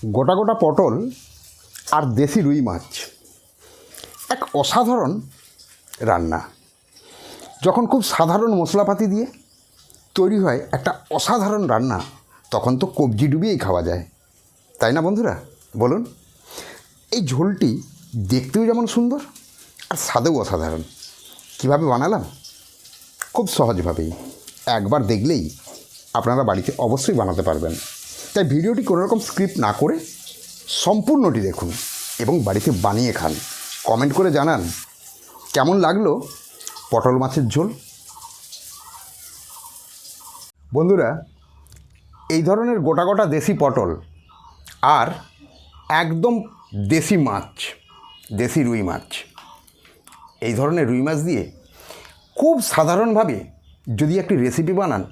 গোটা গোটা পটল আর দেশি রুই মাছ এক অসাধারণ রান্না। যখন খুব সাধারণ মশলাপাতি দিয়ে তৈরি হয় একটা অসাধারণ রান্না, তখন তো কবজি ডুবিয়েই খাওয়া যায়, তাই না বন্ধুরা? বলুন। এই ঝোলটি দেখতেও যেমন সুন্দর আর স্বাদেও অসাধারণ। কীভাবে বানালাম? খুব সহজভাবেই, একবার দেখলেই আপনারা বাড়িতে অবশ্যই বানাতে পারবেন। তাই ভিডিওটি কোনোরকম স্ক্রিপ্ট না করে সম্পূর্ণটি দেখুন এবং বাড়িতে বানিয়ে খান। কমেন্ট করে জানান কেমন লাগলো পটল মাছের ঝোল। বন্ধুরা, এই ধরনের গোটা গোটা দেশি পটল আর একদম দেশি মাছ, দেশি রুই মাছ, এই ধরনের রুই মাছ দিয়ে খুব সাধারণভাবে যদি একটি রেসিপি বানান,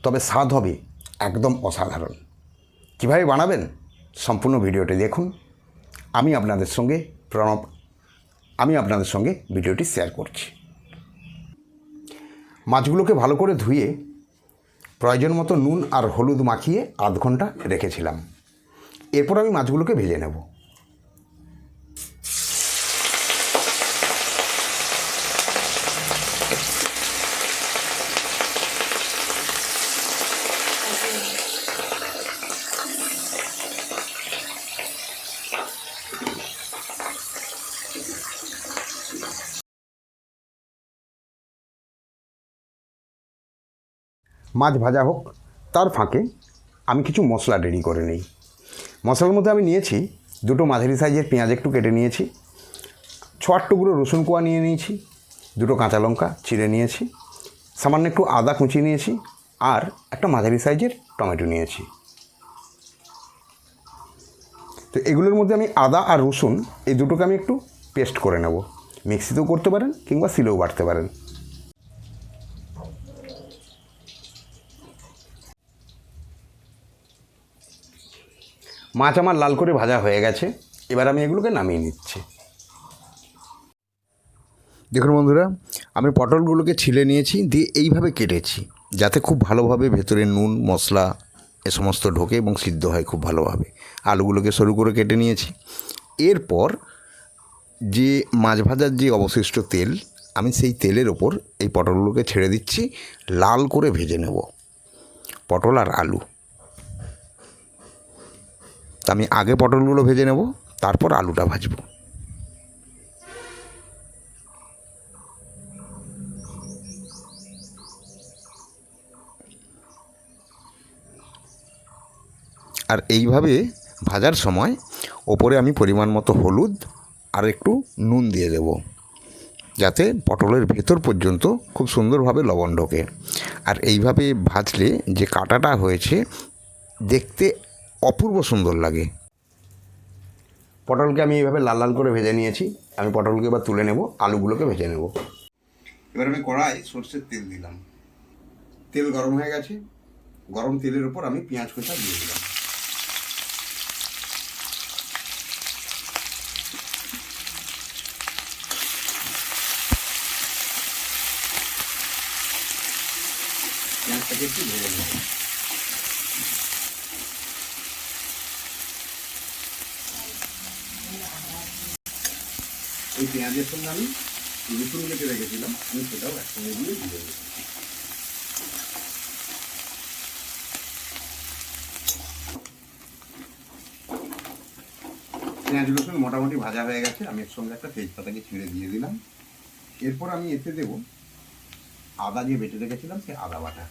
তবে স্বাদ হবে একদম অসাধারণ। কীভাবে বানাবেন সম্পূর্ণ ভিডিওটি দেখুন। আমি আপনাদের সঙ্গে ভিডিওটি শেয়ার করছি। মাছগুলোকে ভালো করে ধুয়ে প্রয়োজন মতো নুন আর হলুদ মাখিয়ে আধ ঘন্টা রেখেছিলাম। এরপর আমি মাছগুলোকে ভেজে নেব। মাছ ভাজা হোক, তার ফাঁকে আমি কিছু মশলা রেডি করে নিই। মশলার মধ্যে আমি নিয়েছি দুটো মাঝারি সাইজের পেঁয়াজ একটু কেটে নিয়েছি, 6-8 টুকরো রসুন কোয়া নিয়ে নিয়েছি, দুটো কাঁচা লঙ্কা চিড়ে নিয়েছি, সামান্য একটু আদা কুচি নিয়েছি, আর একটা মাঝারি সাইজের টমেটো নিয়েছি। তো এগুলোর মধ্যে আমি আদা আর রসুন এই দুটোকে আমি একটু পেস্ট করে নেব। মিক্সিতেও করতে পারেন কিংবা শিলেও বাটতে পারেন। মাছ আমার লাল করে ভাজা হয়ে গেছে, এবার আমি এগুলোকে নামিয়ে নিচ্ছি। দেখুন বন্ধুরা, আমি পটলগুলোকে ছিলে নিয়েছি, দিয়ে এইভাবে কেটেছি যাতে খুব ভালোভাবে ভেতরে নুন মশলা এ সমস্ত ঢোকে এবং সিদ্ধ হয় খুব ভালোভাবে। আলুগুলোকে সরু করে কেটে নিয়েছি। এরপর যে মাছ ভাজার যে অবশিষ্ট তেল, আমি সেই তেলের ওপর এই পটলগুলোকে ছেড়ে দিচ্ছি। লাল করে ভেজে নেব পটল আর আলু। তা আমি আগে পটলগুলো ভেজে নেব, তারপর আলুটা ভাজবো। আর এইভাবে ভাজার সময় ওপরে আমি পরিমাণ মতো হলুদ আর একটু নুন দিয়ে দেব, যাতে পটলের ভেতর পর্যন্ত খুব সুন্দরভাবে লবণ ঢোকে। আর এইভাবে ভাজলে যে কাটাটা হয়েছে দেখতে অপূর্ব সুন্দর লাগে। পটলকে আমি এইভাবে লাল লাল করে ভেজে নিয়েছি। আমি পটলকে এবার তুলে নেব, আলুগুলোকে ভেজে নেব। এবার আমি কড়াই সরষের তেল দিলাম। তেল গরম হয়ে গেছে। গরম তেলের উপর আমি পেঁয়াজ কোচা দিয়ে দিলাম। পেঁয়াজটাকে একটু ভেজে নেব। এই পেঁয়াজের সঙ্গে আমি রসুন কেটে রেখেছিলাম, আমি সেটাও একসঙ্গে দিয়ে দিয়ে দেবো। পেঁয়াজ রসুন মোটামুটি ভাজা হয়ে গেছে। আমি এর সঙ্গে একটা তেজপাতাকে ছিঁড়ে দিয়ে দিলাম। এরপর আমি এতে দেব আদা যে বেটে রেখেছিলাম, সে আদা বাটা।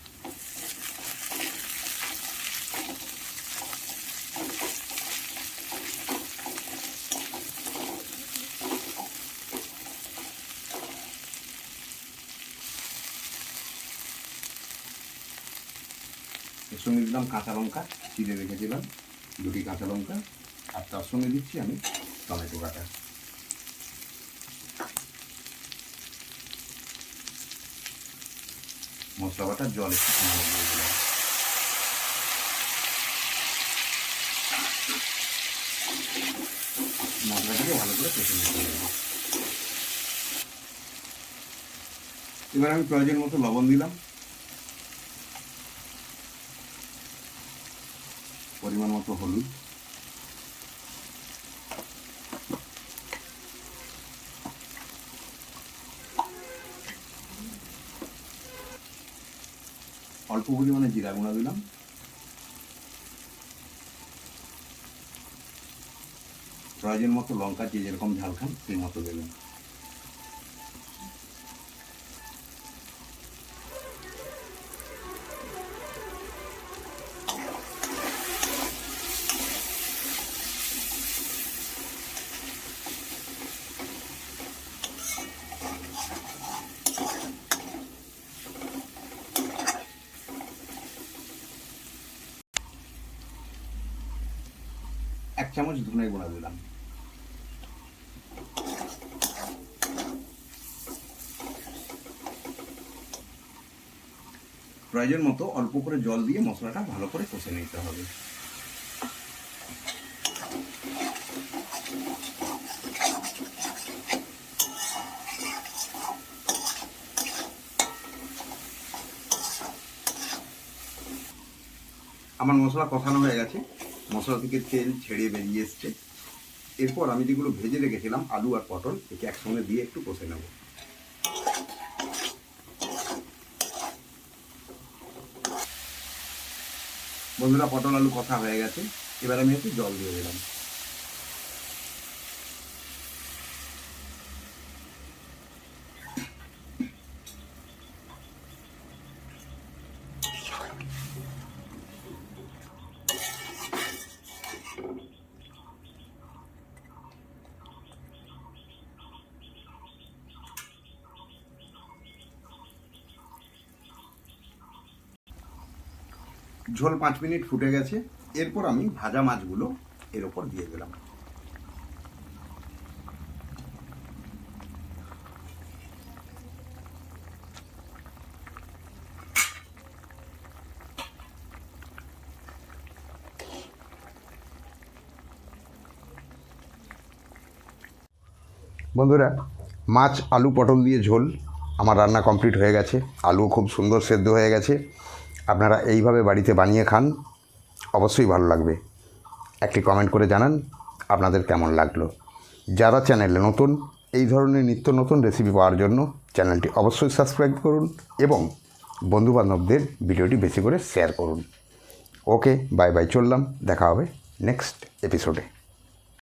এর সঙ্গে দিলাম কাঁচা লঙ্কা চিড়ে রেখেছিলাম, 2টি কাঁচা লঙ্কা, আর তার সঙ্গে দিচ্ছি আমি টমেটো কাটা। মশলা বাটার জল একটু দিয়ে দিলাম। মশলাটাকে ভালো করে কষে নিতে হবে। এবার আমি প্রয়োজন মতো লবণ দিলাম, পরিমাণ মতো হলুদ, অল্প পরিমাণে জিরা গুঁড়া দিলাম, প্রয়োজন মতো লঙ্কা, যে যেরকম ঝাল খান সেই মতো দেবেন। এক চামচ ধনে গুঁড়া দিলাম, প্রয়োজন মতো অল্প করে জল দিয়ে মশলাটা ভালো করে কষে নিতে হবে। আমার মশলা কষানো হয়ে গেছে, মশলা থেকে তেল ছেড়ে বেরিয়ে এসছে। এরপর আমি যেগুলো ভেজে রেখেছিলাম আলু আর পটল, একে একসঙ্গে দিয়ে একটু কষে নেব। বন্ধুরা, পটল আলু কষা হয়ে গেছে, এবার আমি একটু জল দিয়ে দিলাম। ঝোল 5 মিনিট ফুটে গেছে, এরপর আমি ভাজা মাছগুলো এর ওপর দিয়ে দিলাম। বন্ধুরা, মাছ আলু পটল দিয়ে ঝোল আমার রান্না কমপ্লিট হয়ে গেছে। আলু খুব সুন্দর সেদ্ধ হয়ে গেছে। আপনারা এইভাবে বাড়িতে বানিয়ে খান, অবশ্যই ভালো লাগবে। একটি কমেন্ট করে জানান আপনাদের কেমন লাগলো। যারা চ্যানেলে নতুন, এই ধরনের নিত্য নতুন রেসিপি পাওয়ার জন্য চ্যানেলটি অবশ্যই সাবস্ক্রাইব করুন এবং বন্ধুবান্ধবদের ভিডিওটি বেশি করে শেয়ার করুন। ওকে, বাই বাই, চললাম, দেখা হবে নেক্সট এপিসোডে।